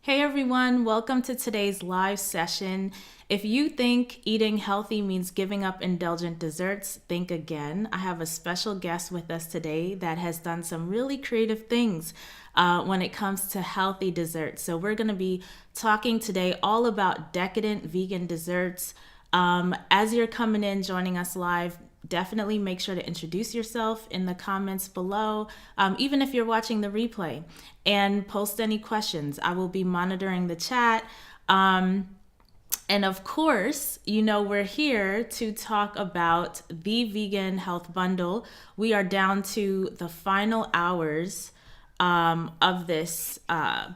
Hey everyone, welcome to today's live session. If you think eating healthy means giving up indulgent desserts, think again. I have a special guest with us today that has done some really creative things when it comes to healthy desserts. So, we're going to be talking today all about decadent vegan desserts. As you're coming in, joining us live, definitely make sure to introduce yourself in the comments below, even if you're watching the replay, and post any questions. I will be monitoring the chat. And of course, we're here to talk about the Vegan Health Bundle. We are down to the final hours of this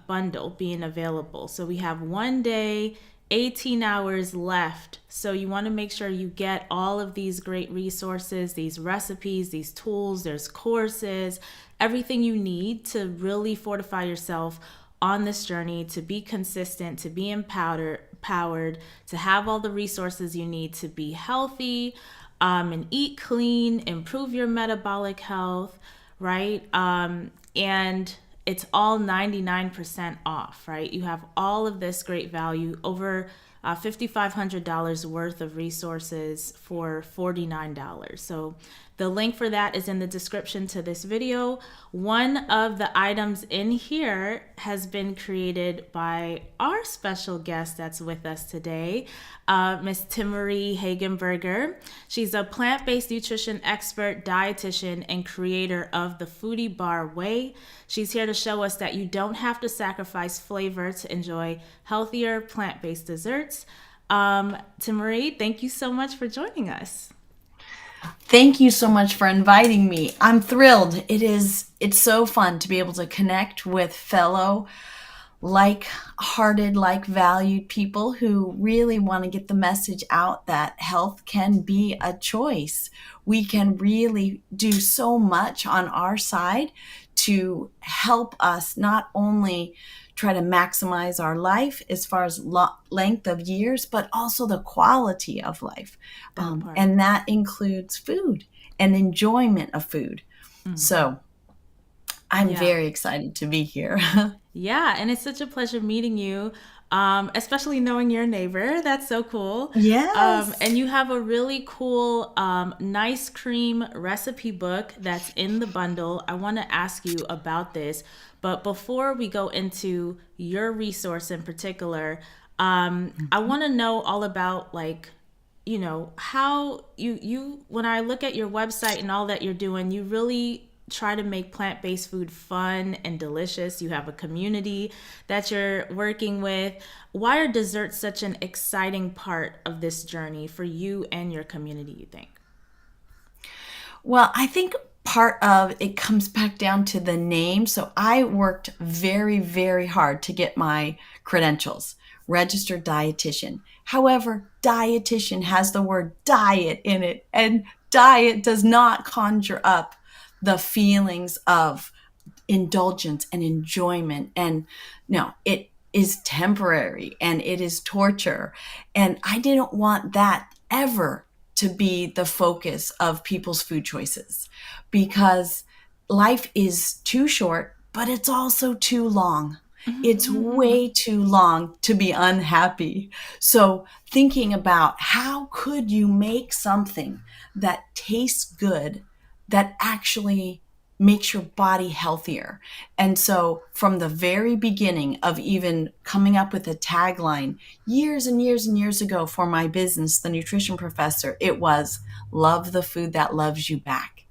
bundle being available. So we have 1 day, 18 hours left. So you want to make sure you get all of these great resources, these recipes, these tools, there's courses, everything you need to really fortify yourself on this journey, to be consistent, to be empowered, to have all the resources you need to be healthy, and eat clean, improve your metabolic health, right? And it's all 99% off, right? You have all of this great value, over $5,500 worth of resources for $49. So the link for that is in the description to this video. One of the items in here has been created by our special guest that's with us today, Miss Timaree Hagenburger. She's a plant-based nutrition expert, dietitian, and creator of the Foodie Bar Way. She's here to show us that you don't have to sacrifice flavor to enjoy healthier plant-based desserts. Timaree, thank you so much for joining us. Thank you so much for inviting me. I'm thrilled. It's so fun to be able to connect with fellow like-hearted, like-valued people who really want to get the message out that health can be a choice. We can really do so much on our side to help us not only try to maximize our life as far as length of years, but also the quality of life. And that includes food and enjoyment of food. So I'm very excited to be here. Yeah, and it's such a pleasure meeting you, especially knowing your neighbor. That's so cool. Yes. And you have a really cool nice cream recipe book that's in the bundle. I want to ask you about this. But before we go into your resource in particular, I want to know all about how you when I look at your website and all that you're doing, you really try to make plant-based food fun and delicious. You have a community that you're working with. Why are desserts such an exciting part of this journey for you and your community, you think? Well, I think part of it comes back down to the name. So I worked very, very hard to get my credentials, registered dietitian. However, dietitian has the word diet in it, and diet does not conjure up the feelings of indulgence and enjoyment. And no, it is temporary and it is torture. And I didn't want that ever to be the focus of people's food choices, because life is too short, but it's also too long. It's way too long to be unhappy. So thinking about how could you make something that tastes good, that actually makes your body healthier. And so from the very beginning of even coming up with a tagline years and years and years ago for my business, The Nutrition Professor, it was love the food that loves you back.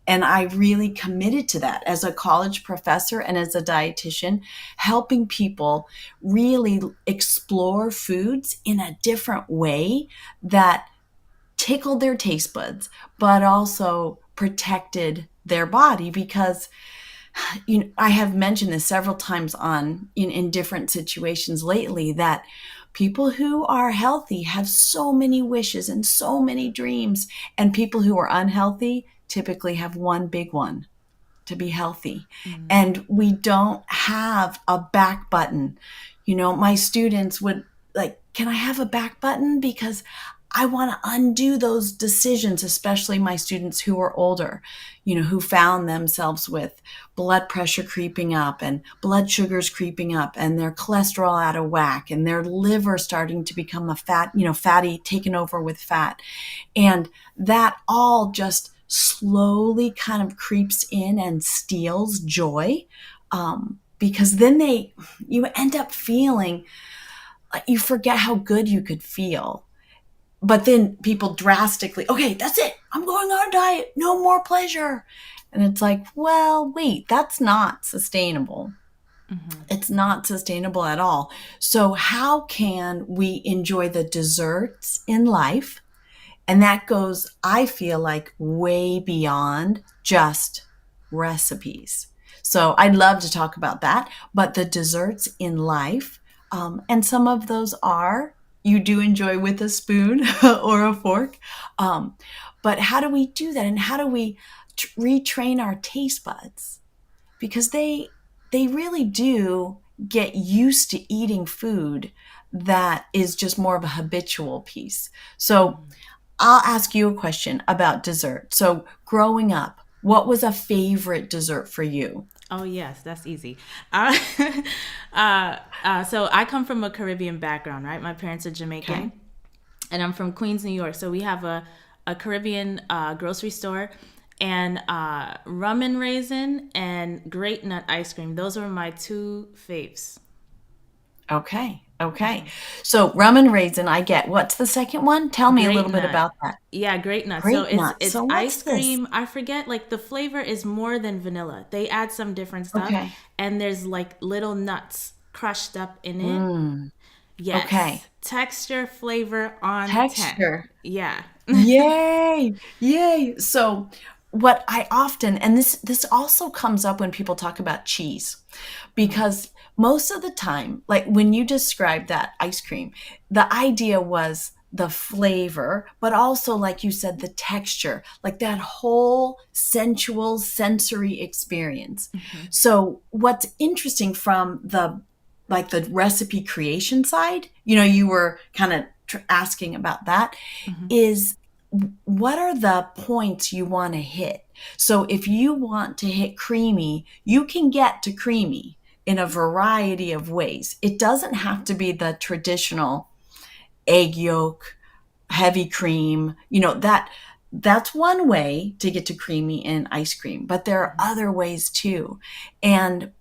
And I really committed to that as a college professor and as a dietitian, helping people really explore foods in a different way that tickled their taste buds, but also protected their body. Because I have mentioned this several times in different situations lately, that people who are healthy have so many wishes and so many dreams, and people who are unhealthy typically have one big one: to be healthy. And we don't have a back button. My students would like, can I have a back button? Because I want to undo those decisions, especially my students who are older, who found themselves with blood pressure creeping up and blood sugars creeping up and their cholesterol out of whack and their liver starting to become a fatty, taken over with fat. And that all just slowly kind of creeps in and steals joy. Because then you end up feeling like you forget how good you could feel. But then people drastically, okay, that's it. I'm going on a diet. No more pleasure. And it's like, well, wait, that's not sustainable. It's not sustainable at all. So how can we enjoy the desserts in life? And that goes, I feel like, way beyond just recipes. So I'd love to talk about that. But the desserts in life, and some of those you do enjoy with a spoon or a fork. But how do we do that? And how do we retrain our taste buds? Because they really do get used to eating food that is just more of a habitual piece. So I'll ask you a question about dessert. So growing up, what was a favorite dessert for you? Oh yes, that's easy. Uh, so I come from a Caribbean background, right? My parents are Okay. Jamaican, and I'm from Queens, New York. So we have a Caribbean grocery store, and rum and raisin and great nut ice cream. Those are my two faves. Okay. Okay. So rum and raisin, I get. What's the second one? Tell me a Great little bit nut. about that. Yeah, great nut. So Grape it's nuts. it's So what's ice this? cream. I forget, like, the flavor is more than vanilla. They add some different stuff, Okay. and there's like little nuts crushed up in it. Mm, Yes. okay. Texture, flavor on 10. Texture. Yeah. Yay. Yay. So what I often, and this also comes up when people talk about cheese, because most of the time, like when you described that ice cream, the idea was the flavor, but also, like you said, the texture, like that whole sensual sensory experience. So what's interesting from the recipe creation side, you were kind of asking about that, is what are the points you want to hit? So if you want to hit creamy, you can get to creamy in a variety of ways. It doesn't have to be the traditional egg yolk, heavy cream, that's one way to get to creamy in ice cream, but there are other ways too. And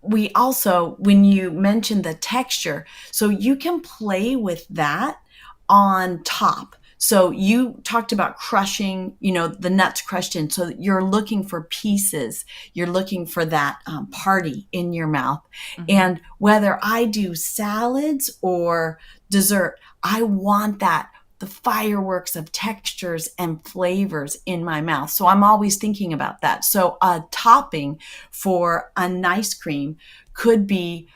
we also, when you mentioned the texture, so you can play with that on top. So you talked about crushing, the nuts crushed in. So you're looking for pieces. You're looking for that party in your mouth. And whether I do salads or dessert, I want the fireworks of textures and flavors in my mouth. So I'm always thinking about that. So a topping for an ice cream could be,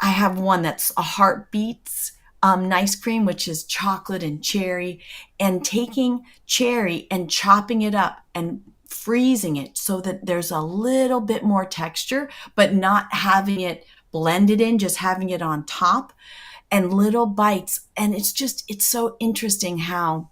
I have one that's a heartbeats ice cream, which is chocolate and cherry, and taking cherry and chopping it up and freezing it so that there's a little bit more texture, but not having it blended in, just having it on top and little bites. And it's so interesting how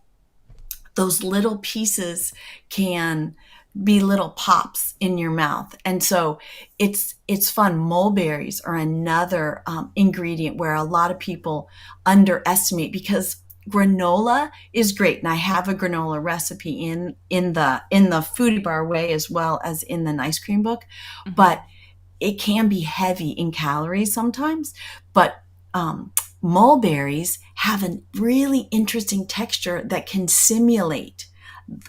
those little pieces can be little pops in your mouth. And so it's fun. Mulberries are another ingredient where a lot of people underestimate, because granola is great, and I have a granola recipe in the Foodie Bar Way as well as in the ice cream book. But it can be heavy in calories sometimes, but mulberries have a really interesting texture that can simulate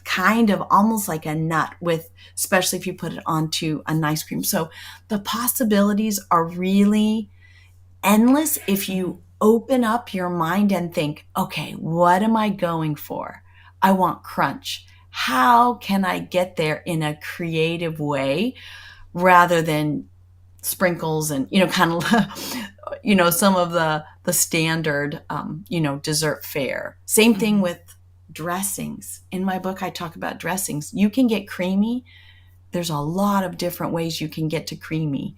kind of almost like a nut, with especially if you put it onto an ice cream. So the possibilities are really endless if you open up your mind and think, okay, what am I going for? I want crunch. How can I get there in a creative way rather than sprinkles and kind of some of the standard dessert fare. Same thing with dressings. In my book I talk about dressings. You can get creamy. There's a lot of different ways you can get to creamy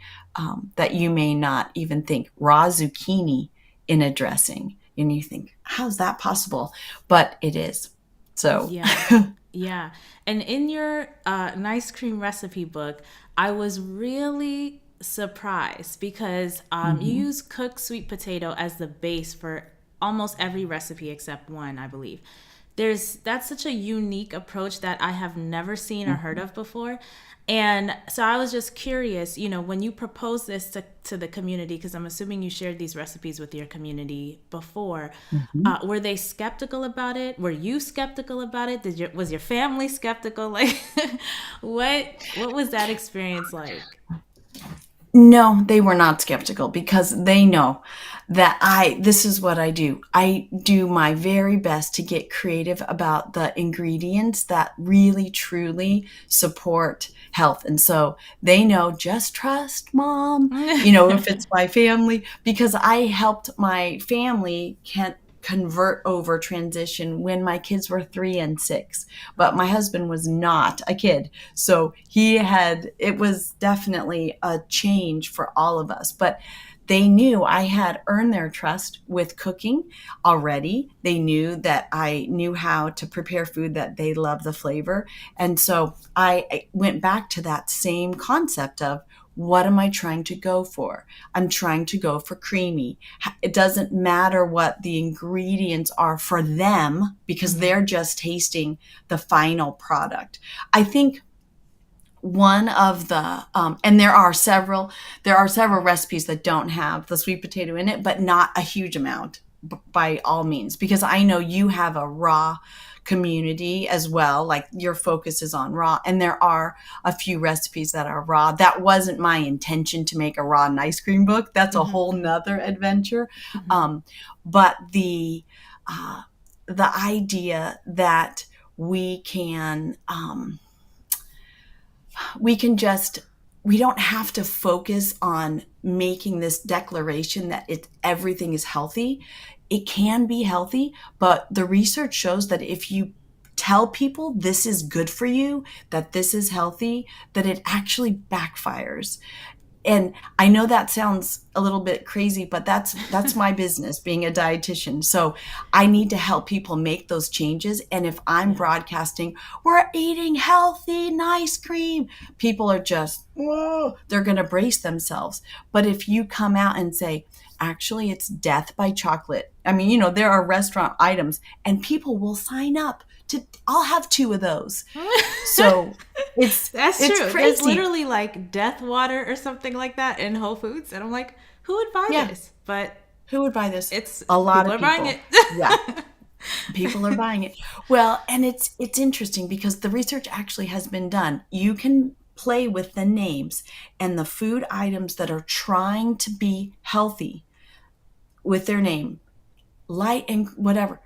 that you may not even think. Raw zucchini in a dressing And you think, how's that possible? But it is. So, Yeah. Yeah. And in your nice cream recipe book, I was really surprised because you mhm. use cooked sweet potato as the base for almost every recipe except one, I believe. That's such a unique approach that I have never seen or heard of before. And so I was just curious, when you proposed this to the community, because I'm assuming you shared these recipes with your community before, Mhm. were they skeptical about it? Were you skeptical about it? Was your family skeptical? Like, what was that experience like? No, they were not skeptical because they know that this is what I do. I do my very best to get creative about the ingredients that really truly support health. And so they know, just trust mom, if it's my family, because I helped my family can convert over transition when my kids were 3 and 6, but my husband was not a kid. So it was definitely a change for all of us. But they knew I had earned their trust with cooking already. They knew that I knew how to prepare food, that they love the flavor. And so I went back to that same concept of, what am I trying to go for? I'm trying to go for creamy. It doesn't matter what the ingredients are for them because Hmm. they're just tasting the final product. I think one of the and there are several recipes that don't have the sweet potato in it, but not a huge amount, by all means, because I know you have a raw community as well. Like, your focus is on raw, and there are a few recipes that are raw. That wasn't my intention to make a raw ice cream book. That's a Hmm. whole nother adventure. Hmm. um, but uh, the idea that we can we don't have to focus on making this declaration that everything is healthy. It can be healthy, but the research shows that if you tell people this is good for you, that this is healthy, that it actually backfires. And I know that sounds a little bit crazy, but that's my business, being a dietitian. So I need to help people make those changes. And if I'm Yeah. broadcasting, we're eating healthy, nice cream, people are just, whoa, they're going to brace themselves. But if you come out and say, actually, it's death by chocolate. I mean, there are restaurant items, and people will sign up to, I'll have 2 of those. So it's That's it's true. There's crazy. literally like death water or something like that in Whole Foods. And I'm like, who would buy Yeah. this? But Who would buy this? it's A lot people of are buying people. it. Yeah, people are buying it. Well, and it's interesting because the research actually has been done. You can play with the names and the food items that are trying to be healthy with their name, light and whatever.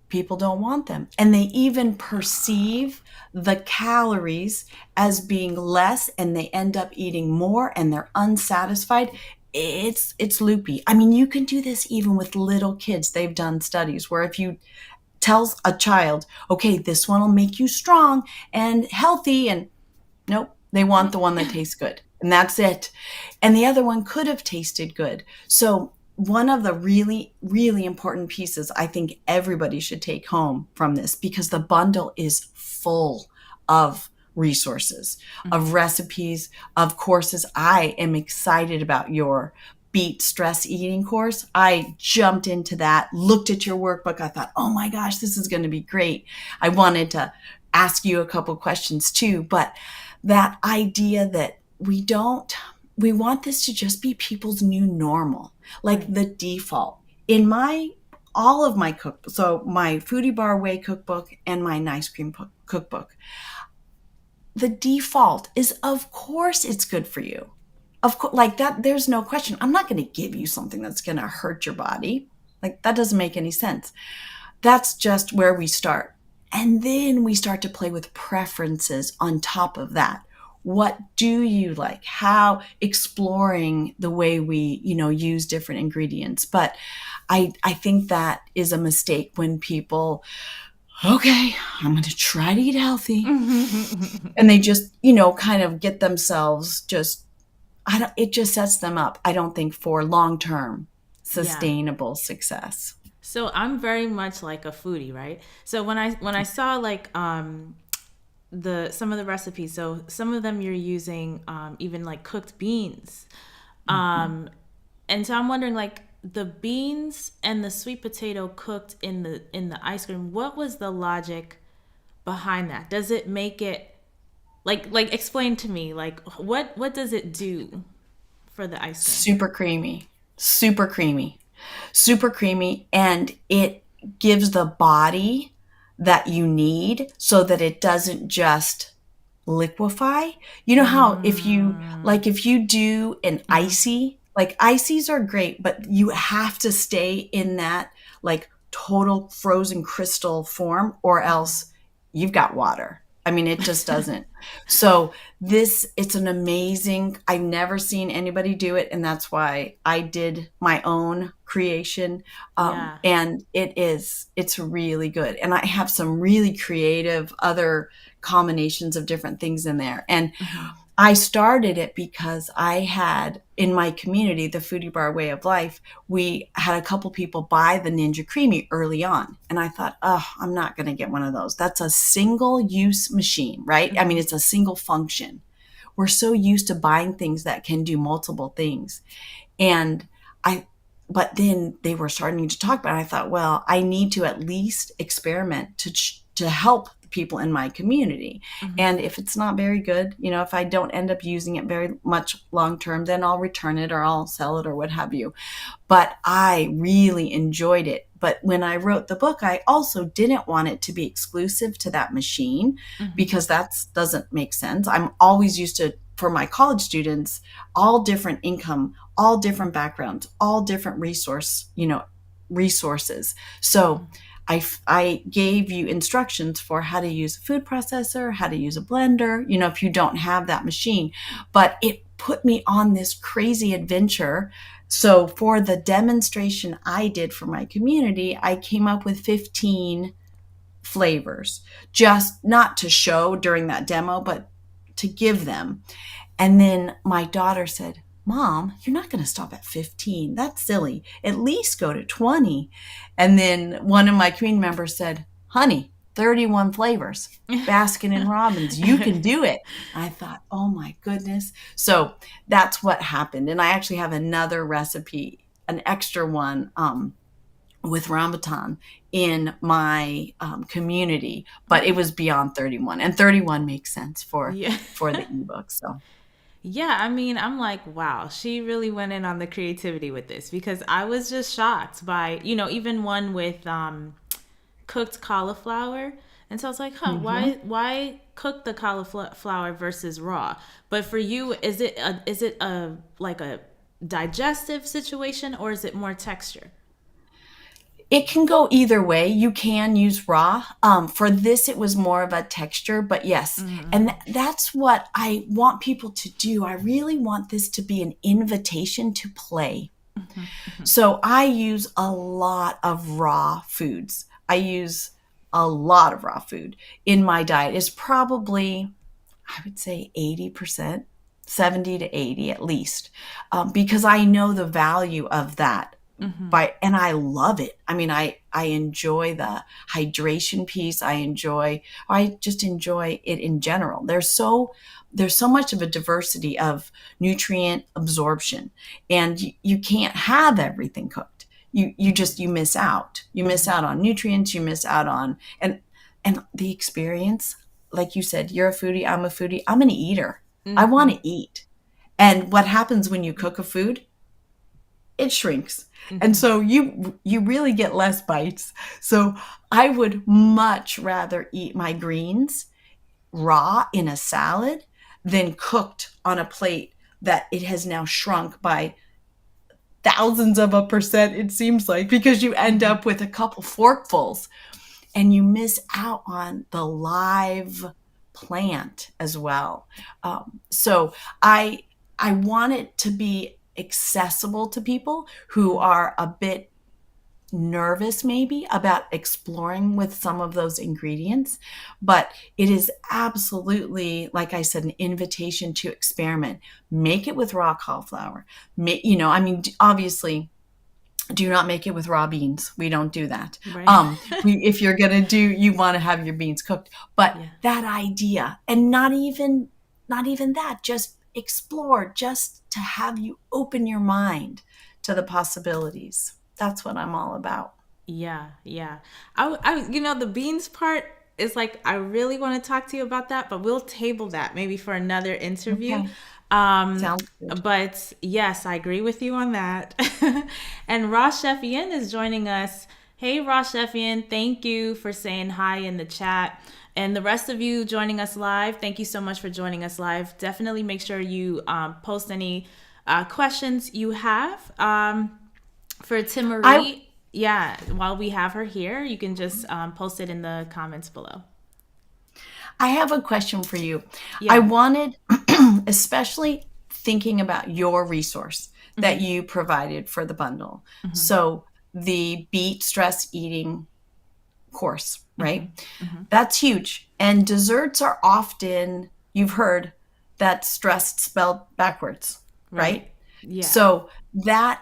People don't want them. And they even perceive the calories as being less, and they end up eating more, and they're unsatisfied. It's loopy. I mean, you can do this even with little kids. They've done studies where if you tells a child, okay, this one will make you strong and healthy, and nope, they want the one that tastes good. And that's it. And the other one could have tasted good. So, one of the really, really important pieces I think everybody should take home from this, because the bundle is full of resources, of Hmm. recipes, of courses. I am excited about your Beat Stress Eating course. I jumped into that, looked at your workbook. I thought, oh my gosh, this is going to be great. I wanted to ask you a couple questions too, but that idea that we want this to just be people's new normal, like Right. the default. In my all of my cookbook, so my Foodie Bar Way cookbook and my Nice Cream cookbook, the default is, of course, it's good for you. Of course, like that, there's no question. I'm not going to give you something that's going to hurt your body. Like, that doesn't make any sense. That's just where we start. And then we start to play with preferences on top of that. What do you like? How exploring the way we, use different ingredients. But I think that is a mistake when people, okay, I'm going to try to eat healthy. And they just, kind of get themselves just, it just sets them up, I don't think, for long-term Yeah. sustainable success. So I'm very much like a foodie, right? So when I saw like the some of the recipes, so some of them you're using even like cooked beans. Mhm. And so I'm wondering like the beans and the sweet potato cooked in the ice cream, what was the logic behind that? Does it make it like explain to me like what does it do for the ice cream? Super creamy, super creamy, super creamy. And it gives the body that you need so that it doesn't just liquefy. You know how Mm, if you do an mm-hmm. icy, like ices are great, but you have to stay in that like total frozen crystal form or else you've got water. I mean, it just doesn't. So it's an amazing, I've never seen anybody do it. And that's why I did my own creation. Yeah. And it's really good. And I have some really creative other combinations of different things in there. And Mm-hmm. I started it because I had in my community, the Foodie Bar Way of Life, we had a couple people buy the Ninja Creamy early on. And I thought, oh, I'm not going to get one of those. That's a single use machine, right? I mean, Mm-hmm. it's a single function. We're so used to buying things that can do multiple things. And I, but then they were starting to talk about it. I thought, well, I need to at least experiment to help the people in my community. Mm-hmm. And if it's not very good, if I don't end up using it very much long term, then I'll return it or I'll sell it or what have you. But I really enjoyed it. But when I wrote the book, I also didn't want it to be exclusive to that machine Mm-hmm. because that doesn't make sense. I'm always used to, for my college students, all different income, all different backgrounds, all different resources. So I gave you instructions for how to use a food processor, how to use a blender, if you don't have that machine. But it put me on this crazy adventure. So for the demonstration I did for my community, I came up with 15 flavors, just not to show during that demo, but to give them. And then my daughter said, Mom, you're not going to stop at 15. That's silly. At least go to 20. And then one of my community members said, Honey, 31 flavors, Baskin and Robbins, you can do it. I thought, oh my goodness. So that's what happened. And I actually have another recipe, an extra one with Rambutan in my community, but it was beyond 31. And 31 makes sense Yeah. for the ebook. So Yeah, I mean, I'm like, wow, she really went in on the creativity with this because I was just shocked by, even one with cooked cauliflower. And so I was like, huh, mhm. why cook the cauliflower versus raw? But for you, is it a like a digestive situation or is it more texture? It can go either way. You can use raw. For this, it was more of a texture, but yes. And Mm-hmm. that's what I want people to do. I really want this to be an invitation to play. Mm-hmm. So I use a lot of raw foods. I use a lot of raw food in my diet. It's probably, I would say 80%, 70 to 80 at least, because I know the value of that Mm-hmm. and I love it. I mean, I enjoy the hydration piece. I just enjoy it in general. There's so much of a diversity of nutrient absorption, and you can't have everything cooked. You miss out. You miss Mm-hmm. out on nutrients. You miss out on and the experience. Like you said, you're a foodie. I'm a foodie. I'm an eater. I want Mm-hmm. to eat. And what happens when you cook a food? It shrinks. And Mm-hmm. so you really get less bites. So I would much rather eat my greens raw in a salad than cooked on a plate that it has now shrunk by thousands of a percent, it seems like, because you end Mm-hmm. up with a couple forkfuls and you miss out on the live plant as well. So I want it to be accessible to people who Mm-hmm. are a bit nervous maybe about exploring with some of those ingredients, but it is absolutely, like I said, an invitation to experiment. Make it with raw cauliflower. I mean, obviously Do not make it with raw beans. We don't do that. Right. If you're gonna do, you want to have your beans cooked. But Yeah. that idea, and not even that, just explore, just to have you open your mind to the possibilities. That's what I'm all about. Yeah, yeah. The beans part is like, I really want to talk to you about that, but we'll table that maybe for another interview. Okay, Um, sounds good. but yes, I agree with you on that. And Ross Sheffian is joining us. Hey, Ross Sheffian, thank you for saying hi in the chat. And the rest of you joining us live, thank you so much for joining us live. Definitely make sure you post any questions you have. For I Timaree, yeah, while we have her here, you can just post it in the comments below. I have a question for you. I Yeah. wanted, especially thinking about your resource that Hmm. you provided for the bundle. Hmm. So the beet stress eating course, Hmm. right? Hmm. That's huge. And desserts are often, you've heard that stressed spelled backwards, Right. right? Yeah. So that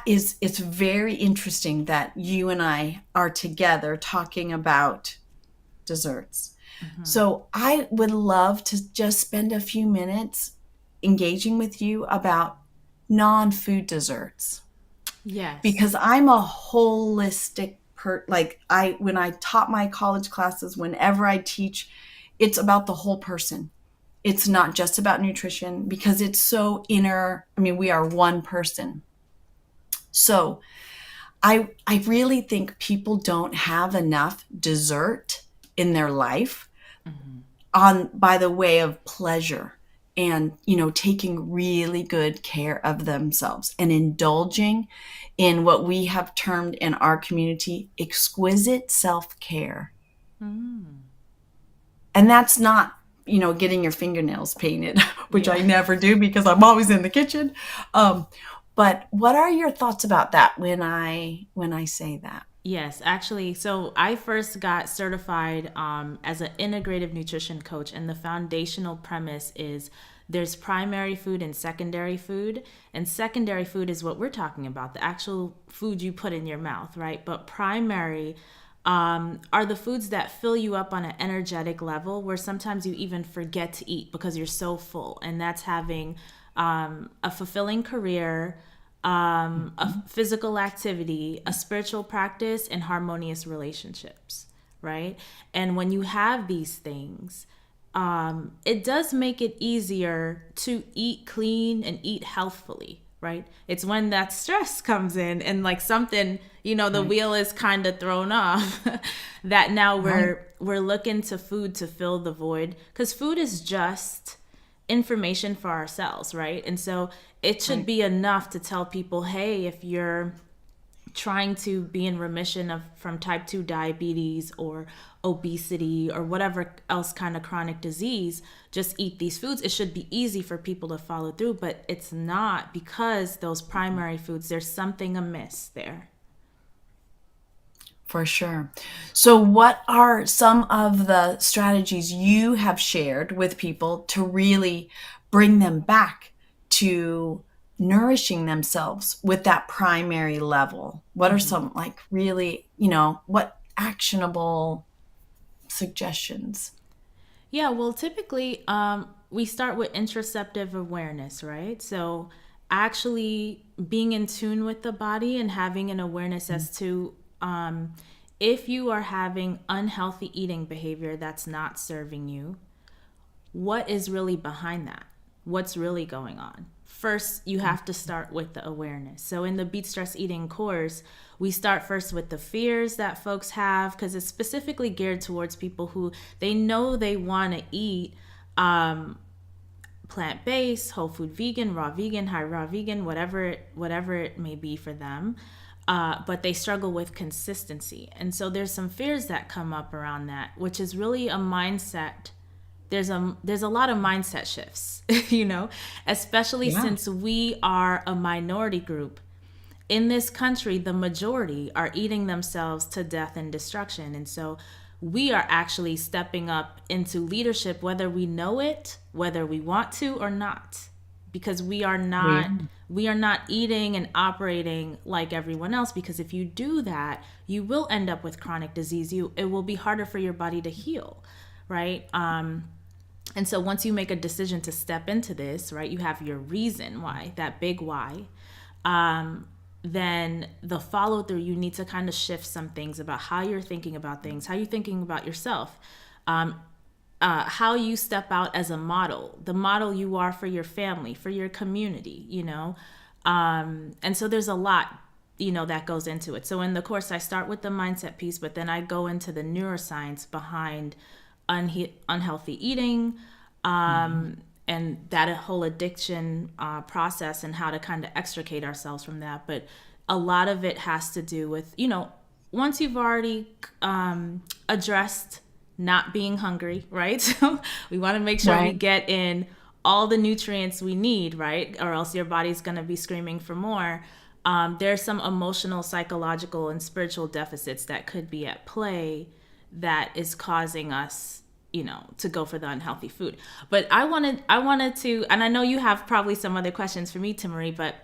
is, it's very interesting that you and I are together talking about desserts. Hmm. So I would love to just spend a few minutes engaging with you about non-food desserts, Yes. because I'm a holistic like I when I taught my college classes, whenever I teach, it's about the whole person. It's not just about nutrition, because it's so inner. I mean, we are one person. So I really think people don't have enough dessert in their life, Hmm. on by the way of pleasure, and taking really good care of themselves and indulging in what we have termed in our community exquisite self-care. Mm. And that's not getting your fingernails painted, which I Yeah. never do because I'm always in the kitchen. um, but what are your thoughts about that when I say that? Yes, actually, so I first got certified as an integrative nutrition coach, and the foundational premise is there's primary food and secondary food. And secondary food is what we're talking about, the actual food you put in your mouth, right? But primary are the foods that fill you up on an energetic level where sometimes you even forget to eat because you're so full. And that's having a fulfilling career, a Mhm. physical activity, a spiritual practice, and harmonious relationships, right? And when you have these things, it does make it easier to eat clean and eat healthfully, right? It's when that stress comes in and like something, the Right, wheel is kind of thrown off that now right, we're looking to food to fill the void, because food is just information for ourselves, right? And so it should right. be enough to tell people, hey, if you're trying to be in remission of from type 2 diabetes or obesity or whatever else kind of chronic disease, just eat these foods. It should be easy for people to follow through, but it's not, because those primary foods, there's something amiss there. For sure. So, what are some of the strategies you have shared with people to really bring them back to nourishing themselves with that primary level? What are Hmm. some, like, really, what actionable suggestions? Yeah, well, typically, we start with interoceptive awareness, right? So, actually being in tune with the body and having an awareness as to if you are having unhealthy eating behavior that's not serving you, what is really behind that? What's really going on? First, you have to start with the awareness. So, in the Beat Stress Eating course, we start first with the fears that folks have, because it's specifically geared towards people who they know they want to eat plant based, whole food vegan, high raw vegan, whatever it may be for them. But they struggle with consistency. And so there's some fears that come up around that, which is really a mindset. There's a lot of mindset shifts, especially Yeah. since we are a minority group in this country. The majority are eating themselves to death and destruction. And so we are actually stepping up into leadership, whether we know it, whether we want to or not. because We are. we are not eating and operating like everyone else, because if you do that, you will end up with chronic disease. It will be harder for your body to heal, right? And so once you make a decision to step into this, right, you have your reason why, that big why. Then the follow through, you need to kind of shift some things about how you're thinking about things, how you're thinking about yourself, how you step out as a model, the model you are for your family, for your community, you know. And so there's a lot, you know, that goes into it. So in the course, I start with the mindset piece, but then I go into the neuroscience behind unhealthy eating, and that whole addiction process, and how to kind of extricate ourselves from that. But a lot of it has to do with, you know, once you've already addressed not being hungry, right? So we want to make sure we Right. get in all the nutrients we need, right? Or else your body's going to be screaming for more. There's some emotional, psychological, and spiritual deficits that could be at play that is causing us, you know, to go for the unhealthy food. But I wanted to, and I know you have probably some other questions for me, Timaree, but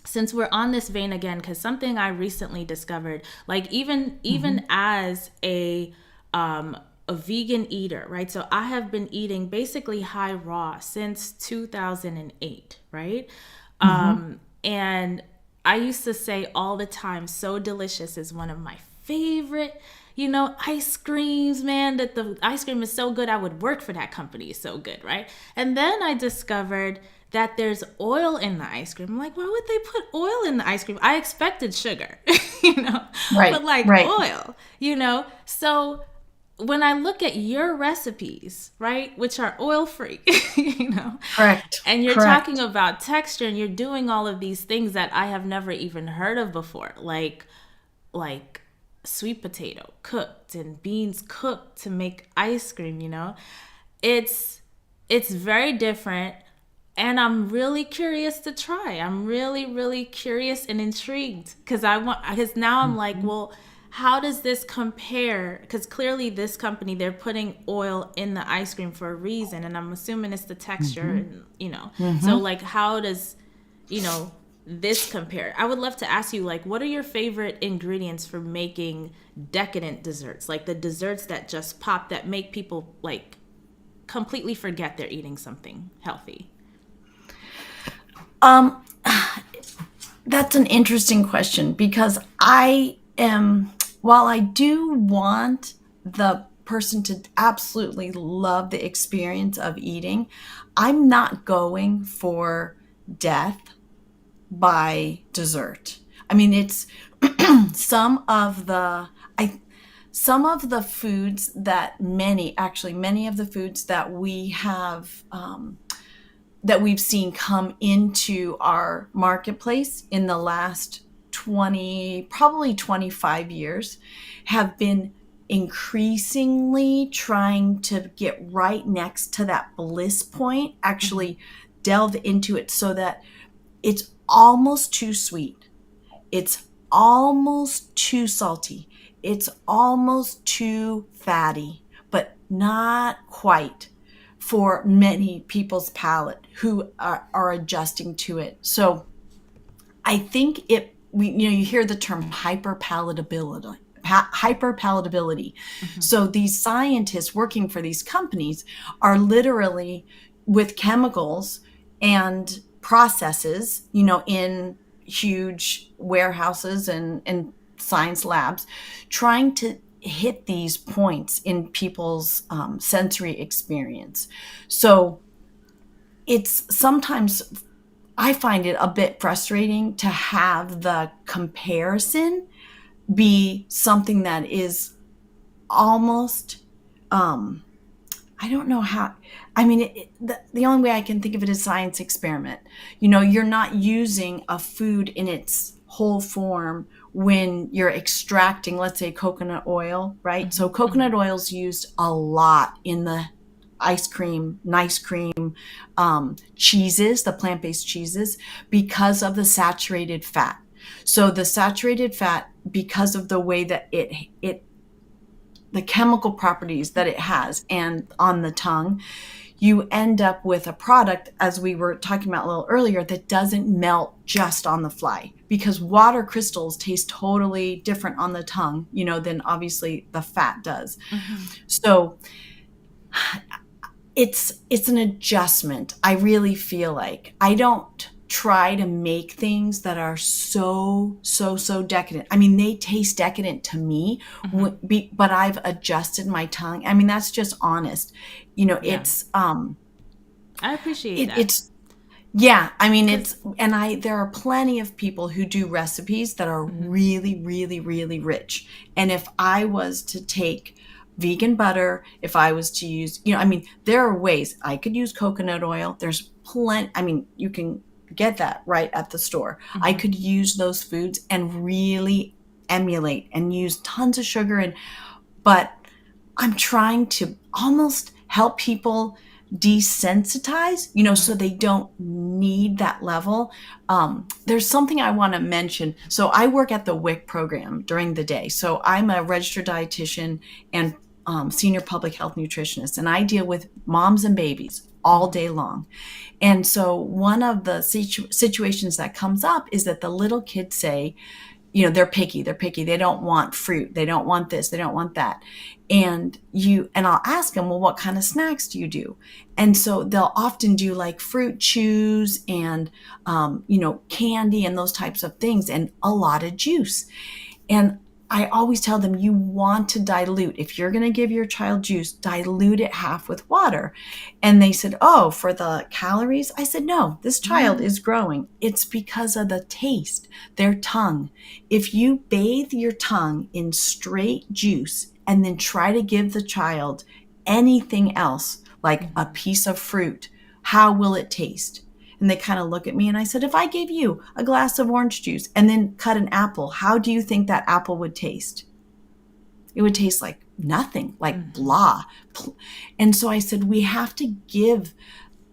since we're on this vein again, because something I recently discovered, like even as a vegan eater, right? So I have been eating basically high raw since 2008, right? Mm-hmm. And I used to say all the time, So Delicious is one of my favorite, you know, ice creams, man, that the ice cream is so good. I would work for that company. It's so good, right? And then I discovered that there's oil in the ice cream. I'm like, why would they put oil in the ice cream? I expected sugar, you know, but Right. like Right. oil, you know? So when I look at your recipes, right, which are oil free, you know, Correct. and you're talking Correct. about texture, and you're doing all of these things that I have never even heard of before, like sweet potato cooked and beans cooked to make ice cream, you know, it's it's very different, and I'm really curious to try. I'm really curious and intrigued, because now I'm like, Mhm. well, how does this compare? Because clearly this company, they're putting oil in the ice cream for a reason, and I'm assuming it's the texture, Mhm. and you know, so Mhm. like how does, you know, this compare? I would love to ask you, like, what are your favorite ingredients for making decadent desserts, like the desserts that just pop, that make people like completely forget they're eating something healthy? Um, that's an interesting question because while I do want the person to absolutely love the experience of eating, I'm not going for death by dessert. I mean, it's some of the I some of the foods that many of the foods that we have that we've seen come into our marketplace in the last 20, probably 25 years have been increasingly trying to get right next to that bliss point, Mm-hmm. actually delve into it so that it's almost too sweet. It's almost too salty. It's almost too fatty, but not quite for many people's palate who are adjusting to it. So I think you hear the term hyperpalatability. Mm-hmm. So these scientists working for these companies are literally with chemicals and processes, in huge warehouses and science labs, trying to hit these points in people's sensory experience. So it's sometimes I find it a bit frustrating to have the comparison be something that is almost, um, I don't know how, I mean, the only way I can think of it is science experiment. You're not using a food in its whole form when you're extracting, let's say, coconut oil, right? Mm-hmm. So Mm-hmm. coconut oil is used a lot in the nice cream, cheeses, the plant-based cheeses, because of the saturated fat. So the saturated fat, because of the way that it the chemical properties that it has and on the tongue, you end up with a product, as we were talking about a little earlier, that doesn't melt just on the fly, because water crystals taste totally different on the tongue, than obviously the fat does. Mm-hmm. So it's an adjustment. I really feel like I don't try to make things that are so decadent. I mean, they taste decadent to me, but I've adjusted my tongue. I mean, that's just honest. Yeah, It's I appreciate it, that. it's yeah, I mean, Because there are plenty of people who do recipes that are really, really, really rich. And if I was to take vegan butter, if I was to use, I mean, there are ways I could use coconut oil. There's plenty, I mean, you can get that right at the store. I could use those foods and really emulate and use tons of sugar, but I'm trying to almost help people desensitize, so they don't need that level. There's something I want to mention. So I work at the WIC program during the day. So I'm a registered dietitian and senior public health nutritionist, and I deal with moms and babies all day long. And so one of the situations that comes up is that the little kids say, they're picky. They don't want fruit. They don't want this. They don't want that. And I'll ask them, well, what kind of snacks do you do? And so they'll often do like fruit chews and, candy and those types of things, and a lot of juice. And I always tell them, you want to dilute. If you're going to give your child juice, dilute it half with water. And they said, oh, for the calories? I said, no, this child is growing. It's because of the taste, their tongue. If you bathe your tongue in straight juice and then try to give the child anything else, like a piece of fruit, how will it taste? And they kind of look at me, and I said, if I gave you a glass of orange juice and then cut an apple, how do you think that apple would taste? It would taste like nothing, like blah. And so I said, we have to give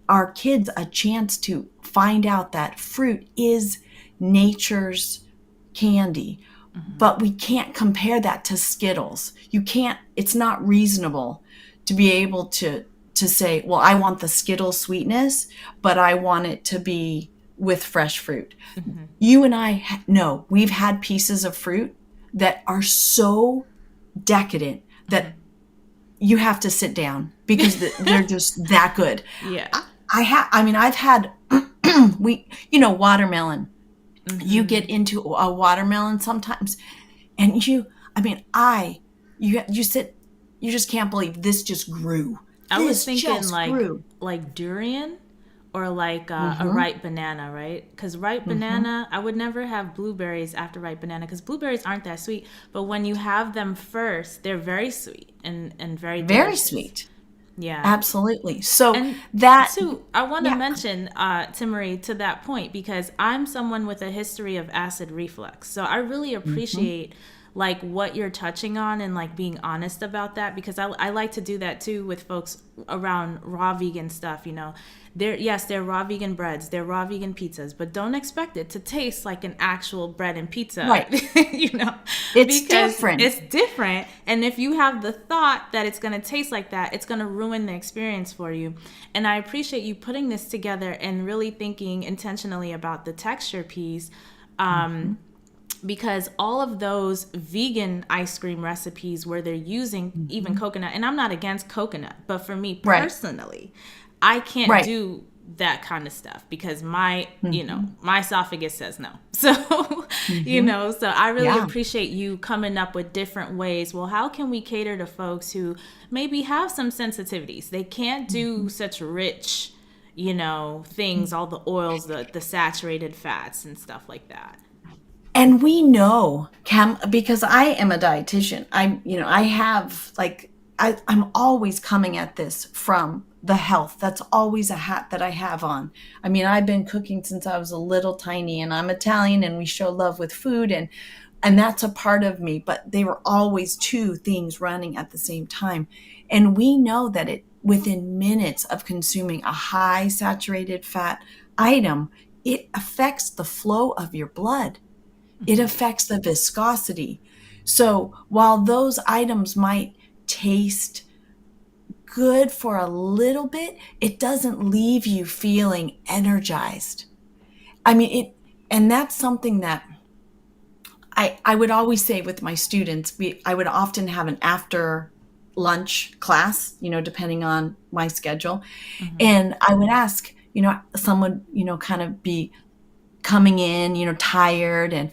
our kids a chance to find out that fruit is nature's candy, but we can't compare that to Skittles. It's not reasonable to be able to say, well, I want the Skittles sweetness, but I want it to be with fresh fruit. You and I know we've had pieces of fruit that are so decadent that you have to sit down because they're just that good. yeah, I've had watermelon. You get into a watermelon sometimes, and you just can't believe this just grew. I was This thinking just grew. like durian or like a ripe banana, right? Because ripe banana, I would never have blueberries after ripe banana because blueberries aren't that sweet. But when you have them first, they're very sweet and very Very delicious. sweet. Yeah. Absolutely. So And that, too, I want to yeah. mention, Timaree, to that point, because I'm someone with a history of acid reflux. So I really appreciate like what you're touching on and like being honest about that, because I like to do that too with folks around raw vegan stuff. They're raw vegan breads, they're raw vegan pizzas, but don't expect it to taste like an actual bread and pizza. Right. It's because different. it's different. And if you have the thought that it's going to taste like that, it's going to ruin the experience for you. And I appreciate you putting this together and really thinking intentionally about the texture piece. Because all of those vegan ice cream recipes where they're using even coconut, and I'm not against coconut, but for me personally, I can't do that kind of stuff because my esophagus says no. So, so I really appreciate you coming up with different ways. Well, how can we cater to folks who maybe have some sensitivities? They can't do such rich, things, all the oils, the saturated fats and stuff like that. And we know, because I am a dietitian, I'm always coming at this from the health. That's always a hat that I have on. I mean, I've been cooking since I was a little tiny, and I'm Italian, and we show love with food, and that's a part of me. But they were always two things running at the same time. And we know that within minutes of consuming a high saturated fat item, it affects the flow of your blood. It affects the viscosity. So while those items might taste good for a little bit, it doesn't leave you feeling energized. I mean, and that's something that I would always say with my students. I would often have an after lunch class, depending on my schedule. Mm-hmm. And I would ask, someone, kind of be coming in, tired, and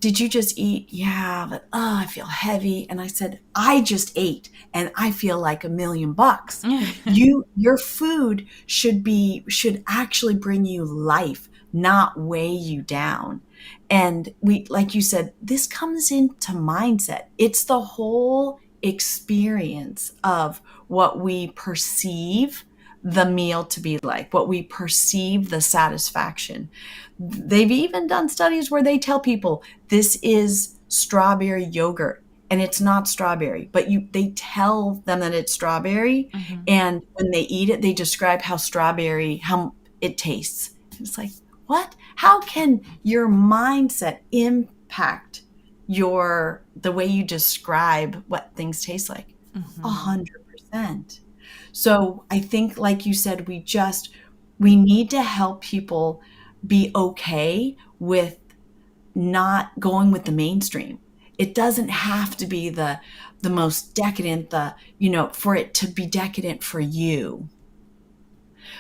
did you just eat? Yeah, but I feel heavy. And I said, I just ate and I feel like $1,000,000. Your food should actually bring you life, not weigh you down. And like you said, this comes into mindset. It's the whole experience of what we perceive the meal to be like, what we perceive the satisfaction. They've even done studies where they tell people this is strawberry yogurt and it's not strawberry, but they tell them that it's strawberry. Mm-hmm. And when they eat it, they describe how it tastes. It's like, what? How can your mindset impact the way you describe what things taste like? Mm-hmm. 100%. So I think, like you said, we need to help people be okay with not going with the mainstream. It doesn't have to be the most decadent, for it to be decadent for you.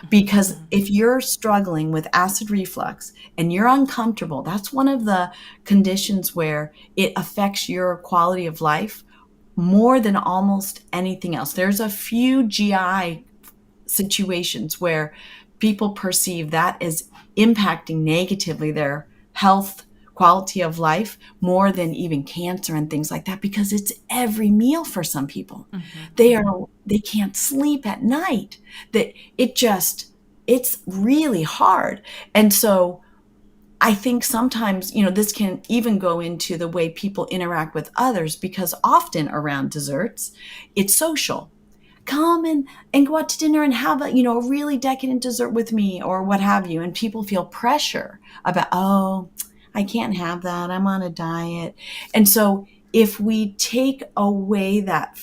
Because if you're struggling with acid reflux and you're uncomfortable, that's one of the conditions where it affects your quality of life more than almost anything else. There's a few GI situations where people perceive that as impacting negatively their health, quality of life, more than even cancer and things like that, because it's every meal for some people. Mm-hmm. They can't sleep at night. It's really hard. And so I think sometimes, this can even go into the way people interact with others, because often around desserts, it's social. Come and go out to dinner and have a really decadent dessert with me, or what have you. And people feel pressure about, oh, I can't have that. I'm on a diet. And so if we take away that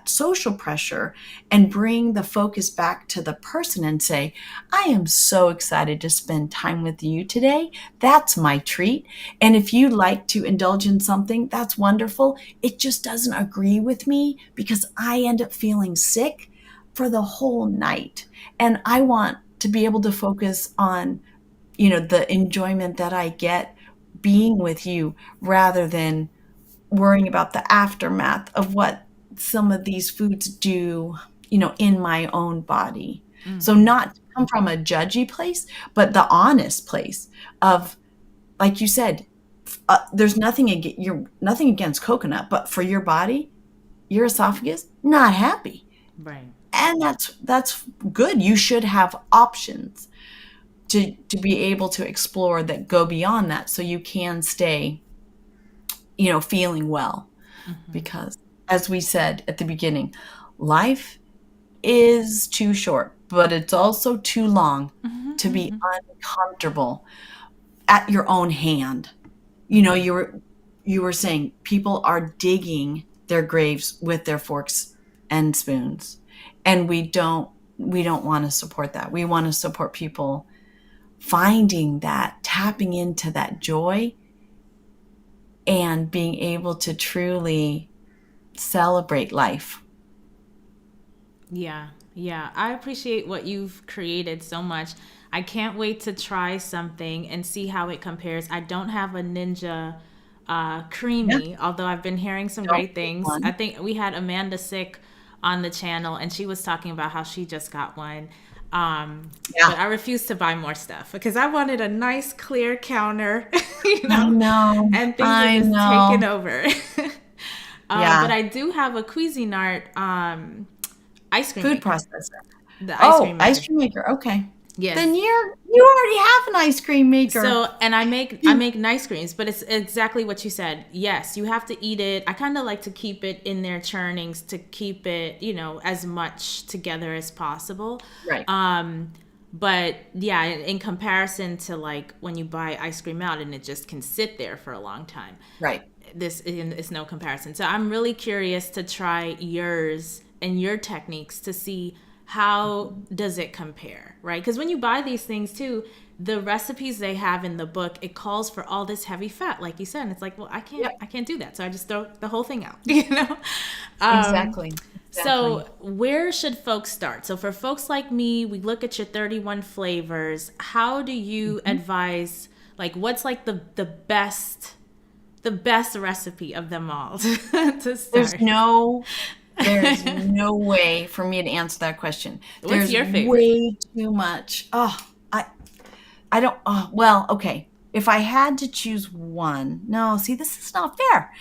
social pressure and bring the focus back to the person and say, I am so excited to spend time with you today. That's my treat. And if you like to indulge in something, that's wonderful. It just doesn't agree with me because I end up feeling sick for the whole night. And I want to be able to focus on, the enjoyment that I get being with you, rather than worrying about the aftermath of what some of these foods do, in my own body. Mm-hmm. So not come from a judgy place, but the honest place of, like you said, there's nothing against coconut, but for your body, your esophagus, not happy. Right. And that's good. You should have options to be able to explore that go beyond that, so you can stay, feeling well. Mm-hmm. Because as we said at the beginning, life is too short, but it's also too long Mm-hmm. to be Mm-hmm. uncomfortable at your own hand. You were saying people are digging their graves with their forks and spoons, and we don't want to support that. We want to support people finding that, tapping into that joy, and being able to truly celebrate life. Yeah, I appreciate what you've created so much. I can't wait to try something and see how it compares. I don't have a Ninja Yeah, creamy, although I've been hearing some don't great pick things. I one. think we had Amanda Sick on the channel, and she was talking about how she just got one. Yeah, But I refused to buy more stuff because I wanted a nice, clear counter, I know. and things are I just taking know. over. But Yeah, I do have a Cuisinart ice cream food maker, processor. the ice Oh, cream ice maker. cream maker. Okay. Then Yes. you already have an ice cream maker. So, and I make nice creams, but it's exactly what you said. Yes, you have to eat it. I kind of like to keep it in their churnings to keep it, as much together as possible. Right. But yeah, in comparison to like when you buy ice cream out and it just can sit there for a long time, Right. this is no comparison. So I'm really curious to try yours and your techniques to see how does it compare, right? Because when you buy these things too, the recipes they have in the book, it calls for all this heavy fat, like you said, and it's like, well, Yep. I can't do that, so I just throw the whole thing out, you know. Um, Exactly. so Exactly. where should folks start? So for folks like me, we look at your 31 flavors. How do you Mhm. advise? Like, what's like the best recipe of them all to There's start? no there's no way for me to answer that question. What's There's your favorite? way too much. Oh, I don't well, okay. If I had to choose one. No, see, this is not fair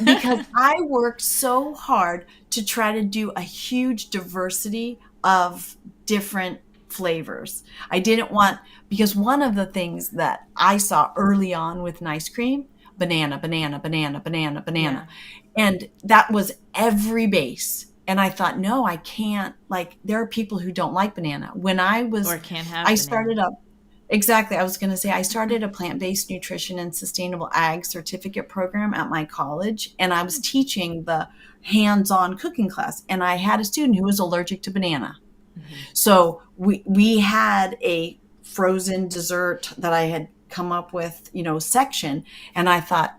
because I worked so hard to try to do a huge diversity of different flavors. I didn't want because one of the things that I saw early on with an ice cream, banana, banana, banana, banana, Yeah. banana. And that was every base. And I thought, no, I can't. Like, there are people who don't like banana. Or can't I have banana. started up, exactly. I was going to say, I started a plant based nutrition and sustainable ag certificate program at my college, and I was teaching the hands on cooking class. And I had a student who was allergic to banana. Hmm. So we had a frozen dessert that I had come up with, section. And I thought,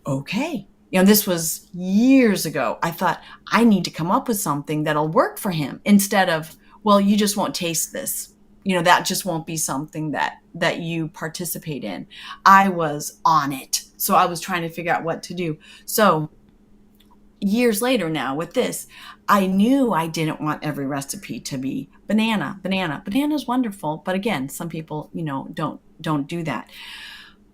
okay. This was years ago. I thought I need to come up with something that'll work for him instead of, well, you just won't taste this. That just won't be something that you participate in. I was on it. So I was trying to figure out what to do. So years later now with this, I knew I didn't want every recipe to be banana, banana. Banana is wonderful, but again, some people, don't do that.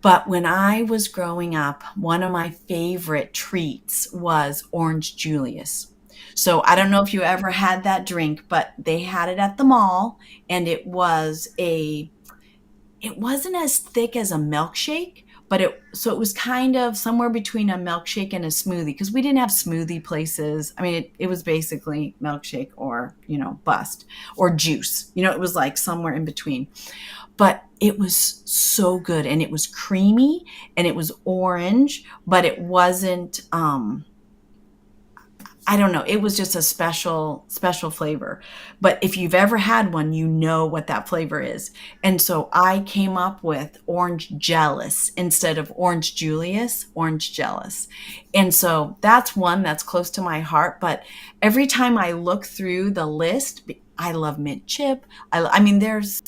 But when I was growing up, one of my favorite treats was Orange Julius. So I don't know if you ever had that drink, but they had it at the mall, and it wasn't as thick as a milkshake, but it was kind of somewhere between a milkshake and a smoothie because we didn't have smoothie places. I mean, it was basically milkshake or, bust or juice. It was like somewhere in between. But it was so good, and it was creamy, and it was orange, but it wasn't I don't know, it was just a special flavor. But if you've ever had one, you know what that flavor is. And so I came up with orange jealous instead of orange Julius, orange jealous. And so that's one that's close to my heart, but every time I look through the list, I love mint chip. I mean, there's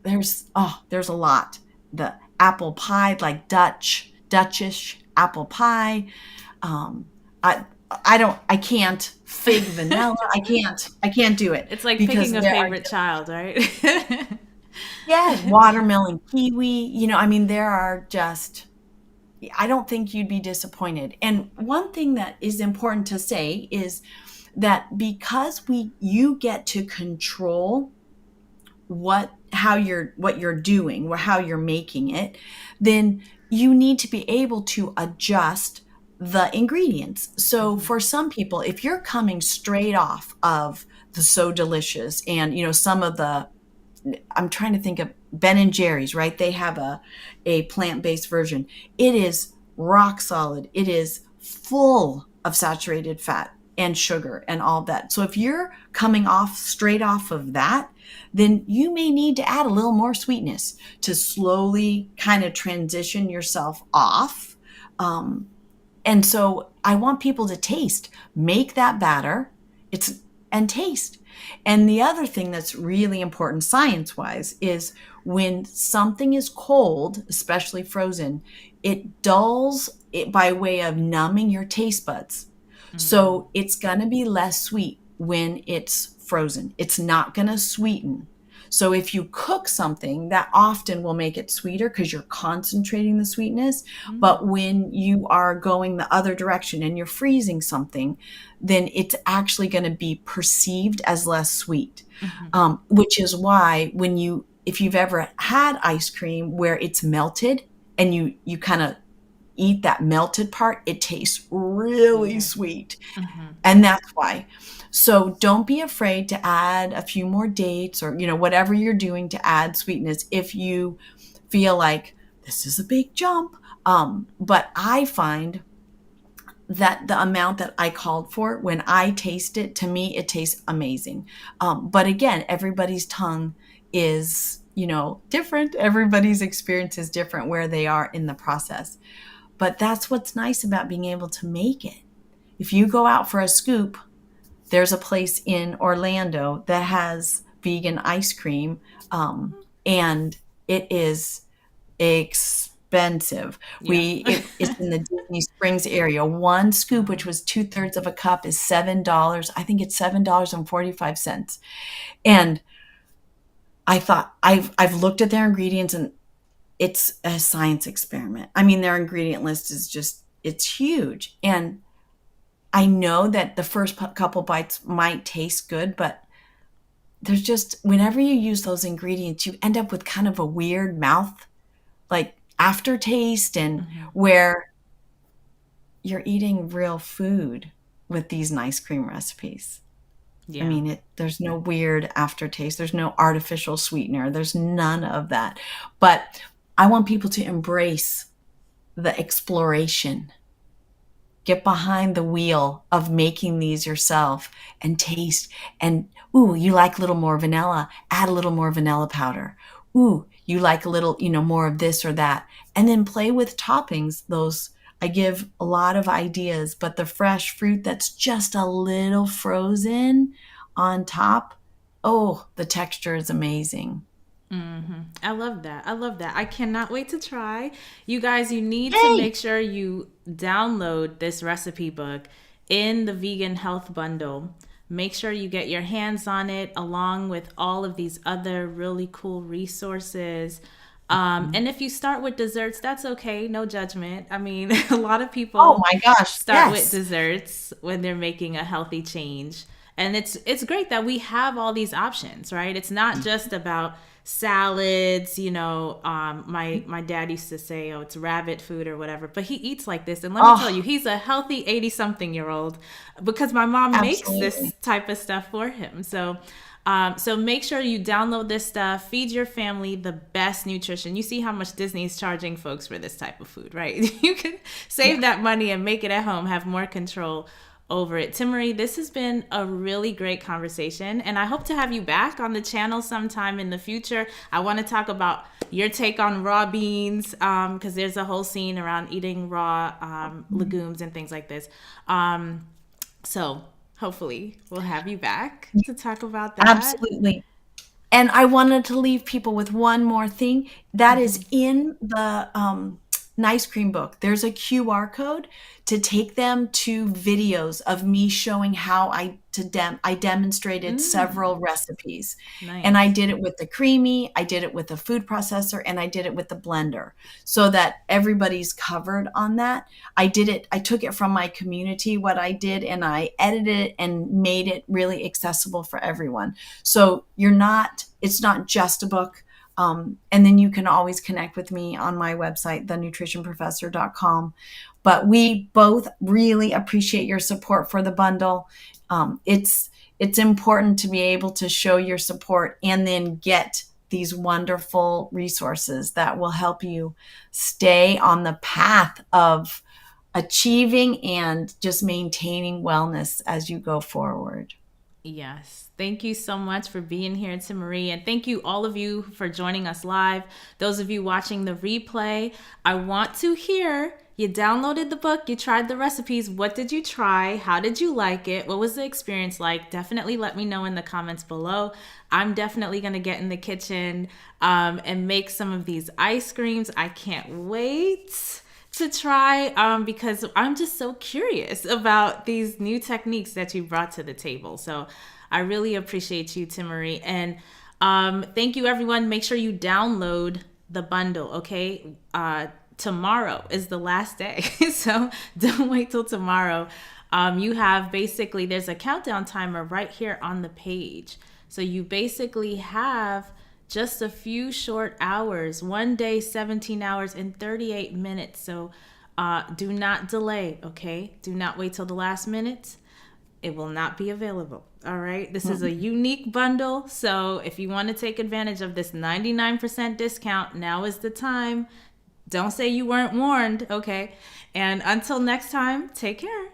a lot. The apple pie, like Dutchish apple pie. Um, I I can't fig vanilla. I can't do it It's like picking because a there are, favorite child, right? yeah, watermelon kiwi. I mean, there are just, I don't think you'd be disappointed. And one thing that is important to say is that because you get to control what you're doing or how you're making it, then you need to be able to adjust the ingredients. So Hmm. for some people, if you're coming straight off of the So Delicious and some of the, I'm trying to think of Ben and Jerry's, right? They have a plant-based version. It is rock solid. It is full of saturated fat and sugar and all that. So if you're coming off straight off of that, then you may need to add a little more sweetness to slowly kind of transition yourself off. Um, and so I want people to taste, make that batter, and taste. And the other thing that's really important science wise is when something is cold, especially frozen, it dulls it by way of numbing your taste buds. Mm. So it's going to be less sweet when it's frozen. It's not going to sweeten. So if you cook something, that often will make it sweeter because you're concentrating the sweetness. Mm. But when you are going the other direction and you're freezing something, then it's actually going to be perceived as less sweet. Hmm. Which is why if you've ever had ice cream where it's melted and you kind of eat that melted part, it tastes really Yeah. sweet. Hmm. And that's why. So don't be afraid to add a few more dates or, whatever you're doing to add sweetness if you feel like this is a big jump. But I find that the amount that I called for, when I taste it, to me, it tastes amazing. But again, everybody's tongue is, different. Everybody's experience is different where they are in the process. But that's what's nice about being able to make it. If you go out for a scoop, there's a place in Orlando that has vegan ice cream, and it is expensive. Yeah. It's in the Disney Springs area. One scoop, which was 2/3 of a cup, is $7. I think it's $7.45. And I thought I've looked at their ingredients, and it's a science experiment. I mean, their ingredient list is just, it's huge. And I know that the first couple bites might taste good, but there's just, whenever you use those ingredients, you end up with kind of a weird mouth, like aftertaste, and where you're eating real food with these nice cream recipes. Yeah. I mean, there's no weird aftertaste. There's no artificial sweetener. There's none of that. But I want people to embrace the exploration. Get behind the wheel of making these yourself and taste. And, ooh, you like a little more vanilla, add a little more vanilla powder. Ooh, you like a little, more of this or that. And then play with toppings. I give a lot of ideas, but the fresh fruit that's just a little frozen on top, oh, the texture is amazing. I love that. I love that. I cannot wait to try. You guys, you need to Yay! make sure you download this recipe book in the vegan health bundle. Make sure you get your hands on it along with all of these other really cool resources. And if you start with desserts, that's okay. No judgment. I mean, a lot of Oh people my gosh, start with yes. desserts when they're making a healthy change. And it's great that we have all these options, right? It's not just about salads, my dad used to say, oh, it's rabbit food or whatever, but he eats like this. And let me tell Oh, you, he's a healthy 80-something-year-old because my mom makes this absolutely. type of stuff for him. So make sure you download this stuff, feed your family the best nutrition. You see how much Disney is charging folks for this type of food, right? You can save that money and make it at home, have more control over it. Timaree, this has been a really great conversation, and I hope to have you back on the channel sometime in the future. I want to talk about your take on raw beans, because there's a whole scene around eating raw legumes and things like this. So hopefully we'll have you back to talk about that. Absolutely. And I wanted to leave people with one more thing that is in the Nice Cream book. There's a QR code to take them to videos of me showing how I demonstrated several recipes. And I Nice. did it with the creamy, I did it with the food processor, and I did it with the blender, so that everybody's covered on that. I took it from my community, what I did, and I edited it and made it really accessible for everyone. So it's not just a book. And then you can always connect with me on my website, thenutritionprofessor.com. But we both really appreciate your support for the bundle. It's important to be able to show your support and then get these wonderful resources that will help you stay on the path of achieving and just maintaining wellness as you go forward. Yes. Thank you so much for being here, Timaree. And thank you, all of you, for joining us live. Those of you watching the replay, I want to hear, you downloaded the book, you tried the recipes. What did you try? How did you like it? What was the experience like? Definitely let me know in the comments below. I'm definitely going to get in the kitchen and make some of these ice creams. I can't wait to try because I'm just so curious about these new techniques that you brought to the table. So I really appreciate you, Timaree. And thank you, everyone. Make sure you download the bundle, okay? Tomorrow is the last day. So don't wait till tomorrow. You have basically, there's a countdown timer right here on the page. So you basically have just a few short hours, one day, 17 hours and 38 minutes. So do not delay, okay? Do not wait till the last minute. It will not be available. All right. This is a unique bundle. So if you want to take advantage of this 99% discount, now is the time. Don't say you weren't warned, okay? And until next time, take care.